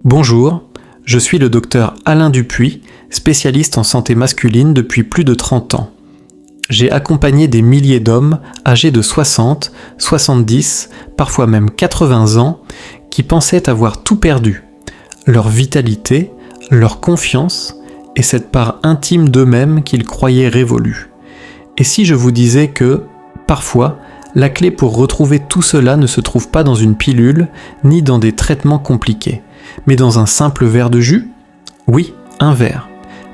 Bonjour, je suis le docteur Alain Dupuis, spécialiste en santé masculine depuis plus de 30 ans. J'ai accompagné des milliers d'hommes âgés de 60, 70, parfois même 80 ans, qui pensaient avoir tout perdu. Leur vitalité, leur confiance et cette part intime d'eux-mêmes qu'ils croyaient révolue. Et si je vous disais que, parfois, la clé pour retrouver tout cela ne se trouve pas dans une pilule, ni dans des traitements compliqués, mais dans un simple verre de jus ? Oui, un verre,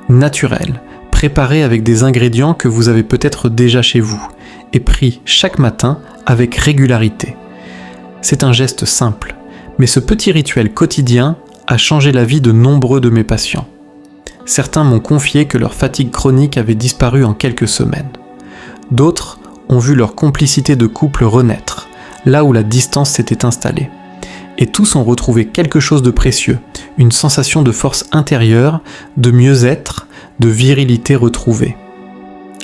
naturel, préparé avec des ingrédients que vous avez peut-être déjà chez vous, et pris chaque matin avec régularité. C'est un geste simple, mais ce petit rituel quotidien a changé la vie de nombreux de mes patients. Certains m'ont confié que leur fatigue chronique avait disparu en quelques semaines. D'autres ont vu leur complicité de couple renaître, là où la distance s'était installée. Et tous ont retrouvé quelque chose de précieux, une sensation de force intérieure, de mieux-être, de virilité retrouvée.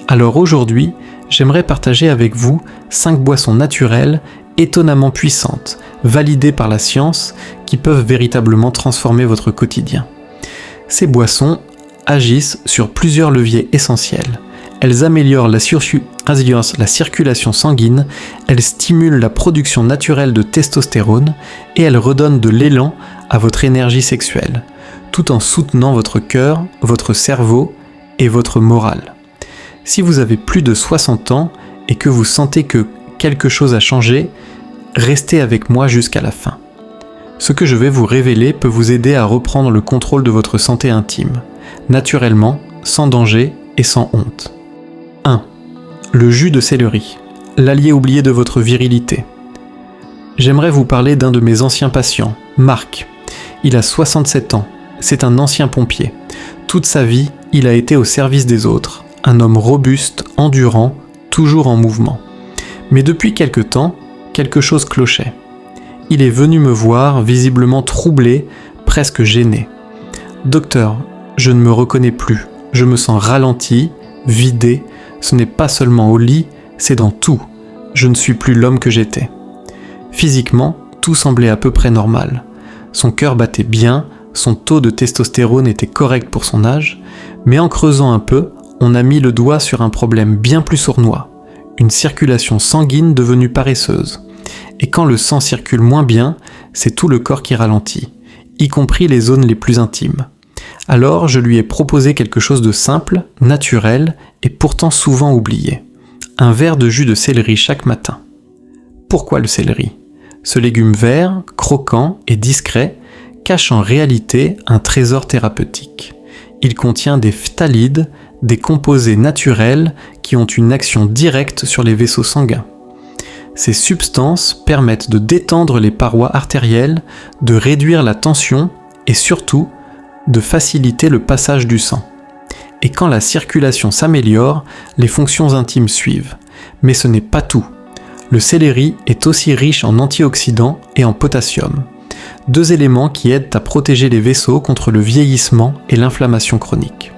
Alors aujourd'hui, j'aimerais partager avec vous 5 boissons naturelles, étonnamment puissantes, validées par la science, qui peuvent véritablement transformer votre quotidien. Ces boissons agissent sur plusieurs leviers essentiels. Elles améliorent la circulation sanguine, elles stimulent la production naturelle de testostérone et elles redonnent de l'élan à votre énergie sexuelle, tout en soutenant votre cœur, votre cerveau et votre morale. Si vous avez plus de 60 ans et que vous sentez que quelque chose a changé, restez avec moi jusqu'à la fin. Ce que je vais vous révéler peut vous aider à reprendre le contrôle de votre santé intime, naturellement, sans danger et sans honte. 1. Le jus de céleri, l'allié oublié de votre virilité. J'aimerais vous parler d'un de mes anciens patients, Marc. Il a 67 ans, c'est un ancien pompier. Toute sa vie, il a été au service des autres, un homme robuste, endurant, toujours en mouvement. Mais depuis quelque temps, quelque chose clochait. Il est venu me voir, visiblement troublé, presque gêné. « Docteur, je ne me reconnais plus, je me sens ralenti, vidé. Ce n'est pas seulement au lit, c'est dans tout. Je ne suis plus l'homme que j'étais. » Physiquement, tout semblait à peu près normal. Son cœur battait bien, son taux de testostérone était correct pour son âge, mais en creusant un peu, on a mis le doigt sur un problème bien plus sournois, une circulation sanguine devenue paresseuse. Et quand le sang circule moins bien, c'est tout le corps qui ralentit, y compris les zones les plus intimes. Alors je lui ai proposé quelque chose de simple, naturel et pourtant souvent oublié. Un verre de jus de céleri chaque matin. Pourquoi le céleri ? Ce légume vert, croquant et discret, cache en réalité un trésor thérapeutique. Il contient des phtalides, des composés naturels qui ont une action directe sur les vaisseaux sanguins. Ces substances permettent de détendre les parois artérielles, de réduire la tension et surtout de faciliter le passage du sang. Et quand la circulation s'améliore, les fonctions intimes suivent. Mais ce n'est pas tout. Le céleri est aussi riche en antioxydants et en potassium, 2 éléments qui aident à protéger les vaisseaux contre le vieillissement et l'inflammation chronique.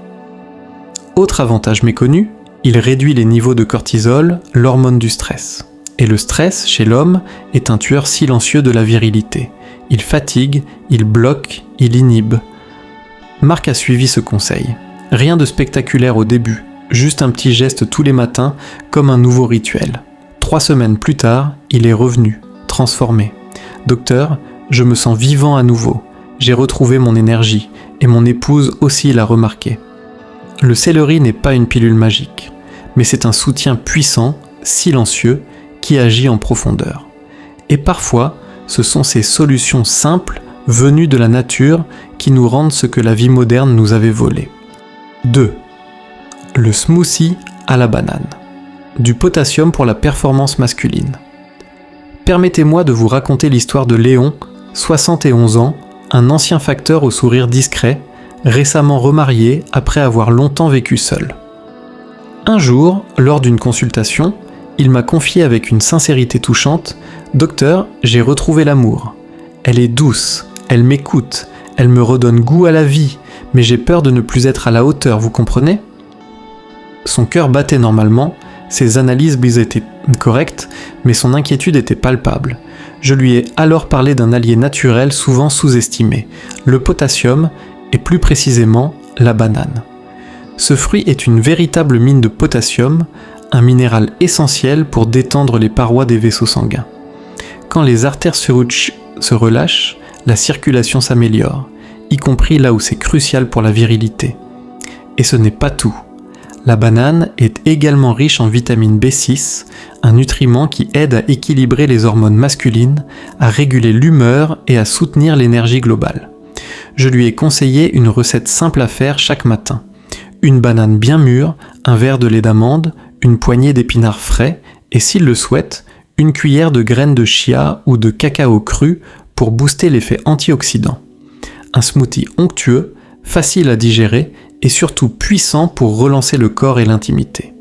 Autre avantage méconnu, il réduit les niveaux de cortisol, l'hormone du stress. Et le stress, chez l'homme, est un tueur silencieux de la virilité. Il fatigue, il bloque, il inhibe. Marc a suivi ce conseil. Rien de spectaculaire au début, juste un petit geste tous les matins, comme un nouveau rituel. 3 semaines plus tard, il est revenu, transformé. « Docteur, je me sens vivant à nouveau. J'ai retrouvé mon énergie, et mon épouse aussi l'a remarqué. » Le céleri n'est pas une pilule magique, mais c'est un soutien puissant, silencieux, qui agit en profondeur. Et parfois, ce sont ces solutions simples, venues de la nature, qui nous rendent ce que la vie moderne nous avait volé. 2. Le smoothie à la banane. Du potassium pour la performance masculine. Permettez-moi de vous raconter l'histoire de Léon, 71 ans, un ancien facteur au sourire discret, récemment remarié après avoir longtemps vécu seul. Un jour, lors d'une consultation, il m'a confié avec une sincérité touchante « Docteur, j'ai retrouvé l'amour. Elle est douce, elle m'écoute, elle me redonne goût à la vie, mais j'ai peur de ne plus être à la hauteur, vous comprenez ?» Son cœur battait normalement, ses analyses étaient correctes, mais son inquiétude était palpable. Je lui ai alors parlé d'un allié naturel souvent sous-estimé, le potassium et plus précisément la banane. Ce fruit est une véritable mine de potassium, un minéral essentiel pour détendre les parois des vaisseaux sanguins. Quand les artères se relâchent, la circulation s'améliore, y compris là où c'est crucial pour la virilité. Et ce n'est pas tout. La banane est également riche en vitamine B6, un nutriment qui aide à équilibrer les hormones masculines, à réguler l'humeur et à soutenir l'énergie globale. Je lui ai conseillé une recette simple à faire chaque matin. Une banane bien mûre, un verre de lait d'amande, une poignée d'épinards frais et, s'il le souhaite, une cuillère de graines de chia ou de cacao cru pour booster l'effet antioxydant. Un smoothie onctueux, facile à digérer et surtout puissant pour relancer le corps et l'intimité.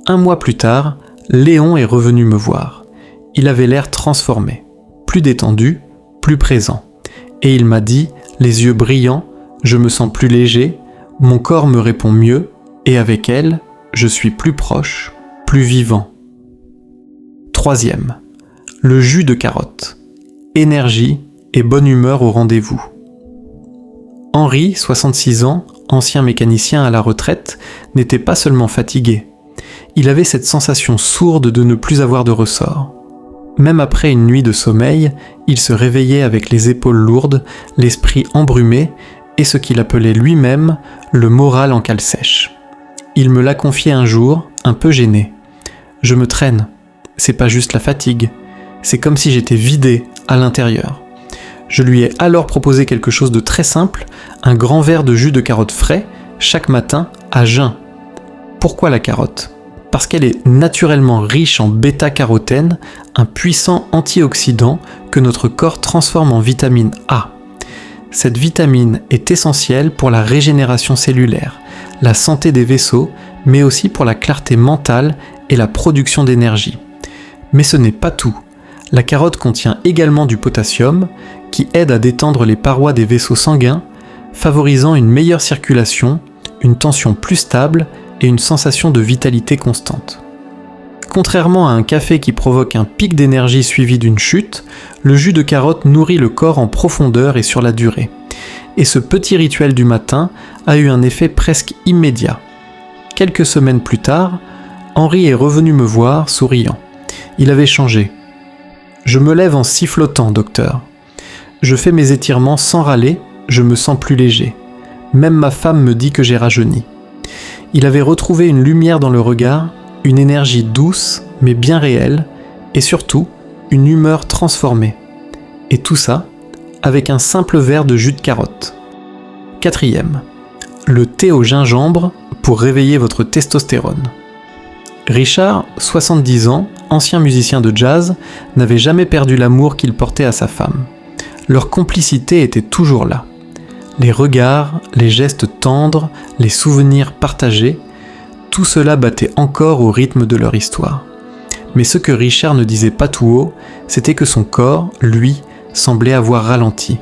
1 mois plus tard, Léon est revenu me voir. Il avait l'air transformé, plus détendu, plus présent. Et il m'a dit, les yeux brillants, je me sens plus léger, mon corps me répond mieux, et avec elle, je suis plus proche, plus vivant. 3e, le jus de carotte. Énergie et bonne humeur au rendez-vous. Henri, 66 ans, ancien mécanicien à la retraite, n'était pas seulement fatigué. Il avait cette sensation sourde de ne plus avoir de ressort. Même après une nuit de sommeil, il se réveillait avec les épaules lourdes, l'esprit embrumé et ce qu'il appelait lui-même le moral en cale sèche. Il me l'a confié un jour, un peu gêné. « Je me traîne. C'est pas juste la fatigue. C'est comme si j'étais vidé à l'intérieur. » Je lui ai alors proposé quelque chose de très simple, un grand verre de jus de carotte frais, chaque matin, à jeun. Pourquoi la carotte ? Parce qu'elle est naturellement riche en bêta-carotène, un puissant antioxydant que notre corps transforme en vitamine A. Cette vitamine est essentielle pour la régénération cellulaire, la santé des vaisseaux, mais aussi pour la clarté mentale et la production d'énergie. Mais ce n'est pas tout. La carotte contient également du potassium, qui aide à détendre les parois des vaisseaux sanguins, favorisant une meilleure circulation, une tension plus stable et une sensation de vitalité constante. Contrairement à un café qui provoque un pic d'énergie suivi d'une chute, le jus de carotte nourrit le corps en profondeur et sur la durée. Et ce petit rituel du matin a eu un effet presque immédiat. Quelques semaines plus tard, Henri est revenu me voir, souriant. Il avait changé. « Je me lève en sifflotant, docteur. Je fais mes étirements sans râler, je me sens plus léger. Même ma femme me dit que j'ai rajeuni. » Il avait retrouvé une lumière dans le regard, une énergie douce mais bien réelle, et surtout une humeur transformée. Et tout ça avec un simple verre de jus de carotte. 4e, le thé au gingembre pour réveiller votre testostérone. Richard, 70 ans, ancien musicien de jazz, n'avait jamais perdu l'amour qu'il portait à sa femme. Leur complicité était toujours là. Les regards, les gestes tendres, les souvenirs partagés, tout cela battait encore au rythme de leur histoire. Mais ce que Richard ne disait pas tout haut, c'était que son corps, lui, semblait avoir ralenti.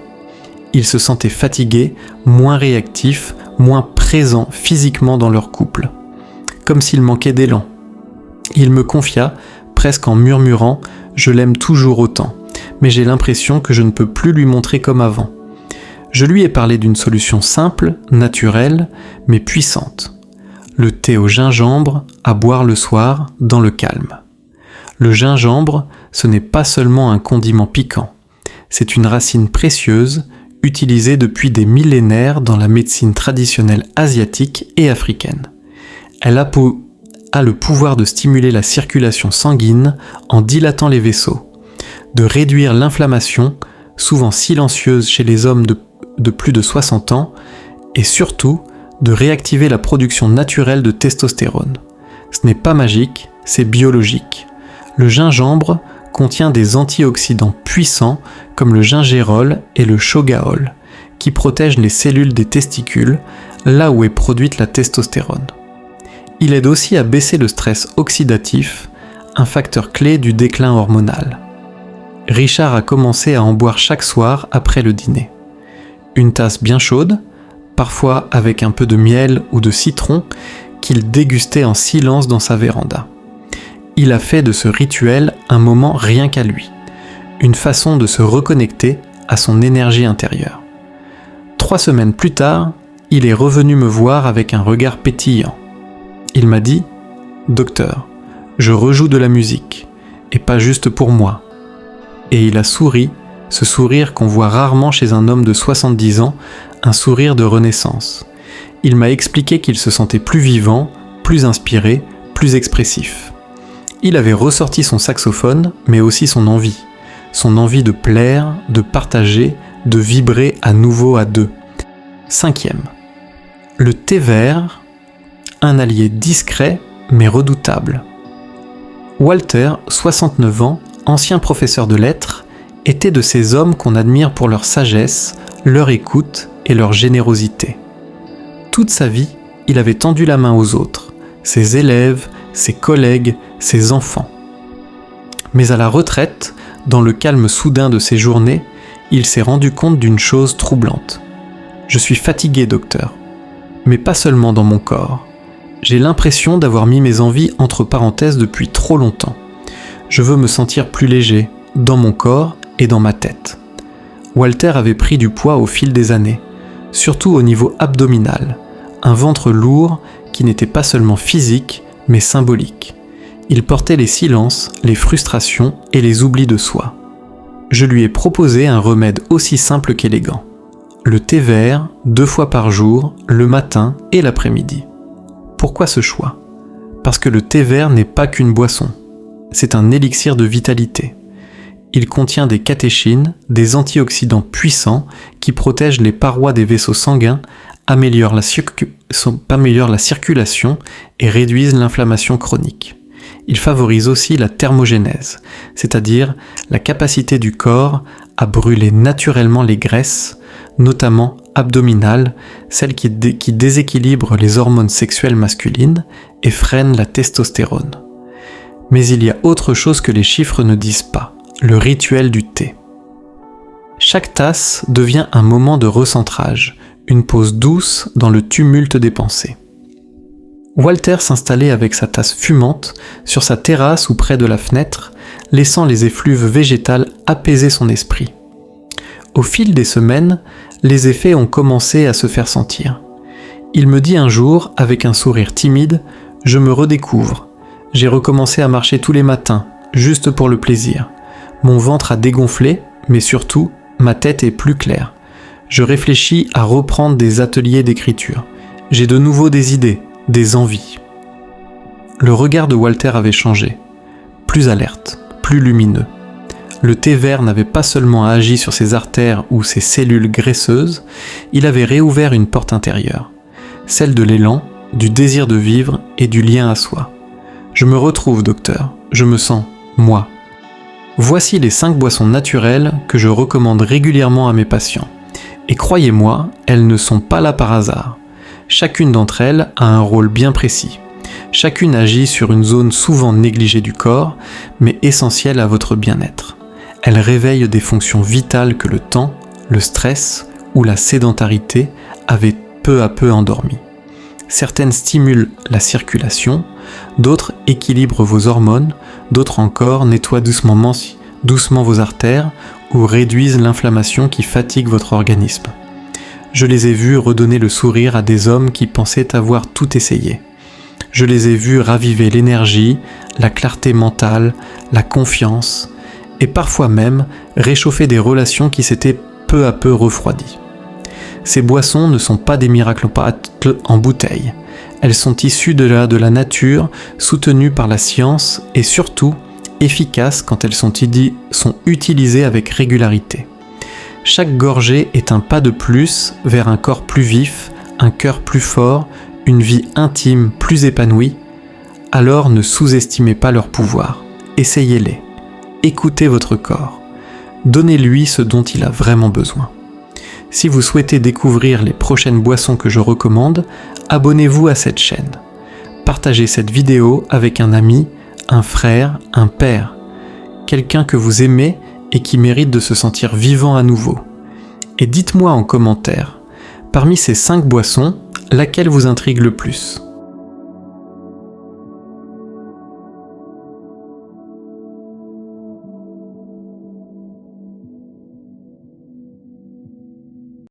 Il se sentait fatigué, moins réactif, moins présent physiquement dans leur couple. Comme s'il manquait d'élan. Il me confia, presque en murmurant « Je l'aime toujours autant, mais j'ai l'impression que je ne peux plus lui montrer comme avant. » Je lui ai parlé d'une solution simple, naturelle, mais puissante. Le thé au gingembre à boire le soir dans le calme. Le gingembre, ce n'est pas seulement un condiment piquant. C'est une racine précieuse, utilisée depuis des millénaires dans la médecine traditionnelle asiatique et africaine. Elle a le pouvoir de stimuler la circulation sanguine en dilatant les vaisseaux, de réduire l'inflammation, souvent silencieuse chez les hommes de plus de 60 ans, et surtout de réactiver la production naturelle de testostérone. Ce n'est pas magique, c'est biologique. Le gingembre contient des antioxydants puissants comme le gingérol et le shogaol, qui protègent les cellules des testicules, là où est produite la testostérone. Il aide aussi à baisser le stress oxydatif, un facteur clé du déclin hormonal. Richard a commencé à en boire chaque soir après le dîner. Une tasse bien chaude, parfois avec un peu de miel ou de citron, qu'il dégustait en silence dans sa véranda. Il a fait de ce rituel un moment rien qu'à lui. une façon de se reconnecter à son énergie intérieure. 3 semaines plus tard, il est revenu me voir avec un regard pétillant. Il m'a dit « Docteur, je rejoue de la musique, et pas juste pour moi. » Et il a souri, ce sourire qu'on voit rarement chez un homme de 70 ans, un sourire de renaissance. Il m'a expliqué qu'il se sentait plus vivant, plus inspiré, plus expressif. Il avait ressorti son saxophone, mais aussi son envie de plaire, de partager, de vibrer à nouveau à deux. 5e. Le thé vert, un allié discret mais redoutable. Walter, 69 ans, ancien professeur de lettres, était de ces hommes qu'on admire pour leur sagesse, leur écoute et leur générosité. Toute sa vie, il avait tendu la main aux autres, ses élèves, ses collègues, ses enfants. Mais à la retraite, dans le calme soudain de ses journées, il s'est rendu compte d'une chose troublante. « Je suis fatigué, docteur, mais pas seulement dans mon corps. J'ai l'impression d'avoir mis mes envies entre parenthèses depuis trop longtemps. Je veux me sentir plus léger, dans mon corps et dans ma tête. » Walter avait pris du poids au fil des années, surtout au niveau abdominal, un ventre lourd qui n'était pas seulement physique, mais symbolique. Il portait les silences, les frustrations et les oublis de soi. Je lui ai proposé un remède aussi simple qu'élégant. Le thé vert, 2 fois par jour, le matin et l'après-midi. Pourquoi ce choix ? Parce que le thé vert n'est pas qu'une boisson. C'est un élixir de vitalité. Il contient des catéchines, des antioxydants puissants qui protègent les parois des vaisseaux sanguins, améliorent la circulation et réduisent l'inflammation chronique. Il favorise aussi la thermogénèse, c'est-à-dire la capacité du corps à brûler naturellement les graisses, notamment abdominales, celles qui déséquilibrent les hormones sexuelles masculines et freinent la testostérone. Mais il y a autre chose que les chiffres ne disent pas, le rituel du thé. Chaque tasse devient un moment de recentrage, une pause douce dans le tumulte des pensées. Walter s'installait avec sa tasse fumante sur sa terrasse ou près de la fenêtre, laissant les effluves végétales apaiser son esprit. Au fil des semaines, les effets ont commencé à se faire sentir. Il me dit un jour, avec un sourire timide, « Je me redécouvre. J'ai recommencé à marcher tous les matins, juste pour le plaisir. Mon ventre a dégonflé, mais surtout, ma tête est plus claire. Je réfléchis à reprendre des ateliers d'écriture. J'ai de nouveau des idées, des envies. » Le regard de Walter avait changé. Plus alerte, plus lumineux. Le thé vert n'avait pas seulement agi sur ses artères ou ses cellules graisseuses, il avait réouvert une porte intérieure, celle de l'élan, du désir de vivre et du lien à soi. « Je me retrouve, docteur, je me sens, moi. » Voici les 5 boissons naturelles que je recommande régulièrement à mes patients. Et croyez-moi, elles ne sont pas là par hasard. Chacune d'entre elles a un rôle bien précis. Chacune agit sur une zone souvent négligée du corps, mais essentielle à votre bien-être. Elle réveille des fonctions vitales que le temps, le stress ou la sédentarité avaient peu à peu endormies. Certaines stimulent la circulation, d'autres équilibrent vos hormones, d'autres encore nettoient doucement vos artères ou réduisent l'inflammation qui fatigue votre organisme. Je les ai vus redonner le sourire à des hommes qui pensaient avoir tout essayé. Je les ai vus raviver l'énergie, la clarté mentale, la confiance, et parfois même réchauffer des relations qui s'étaient peu à peu refroidies. Ces boissons ne sont pas des miracles en bouteille. Elles sont issues de la nature, soutenues par la science et surtout efficaces quand elles sont utilisées avec régularité. Chaque gorgée est un pas de plus vers un corps plus vif, un cœur plus fort, une vie intime plus épanouie. Alors ne sous-estimez pas leur pouvoir. Essayez-les. Écoutez votre corps. Donnez-lui ce dont il a vraiment besoin. Si vous souhaitez découvrir les prochaines boissons que je recommande, abonnez-vous à cette chaîne. Partagez cette vidéo avec un ami, un frère, un père, quelqu'un que vous aimez et qui mérite de se sentir vivant à nouveau. Et dites-moi en commentaire, parmi ces 5 boissons, laquelle vous intrigue le plus ?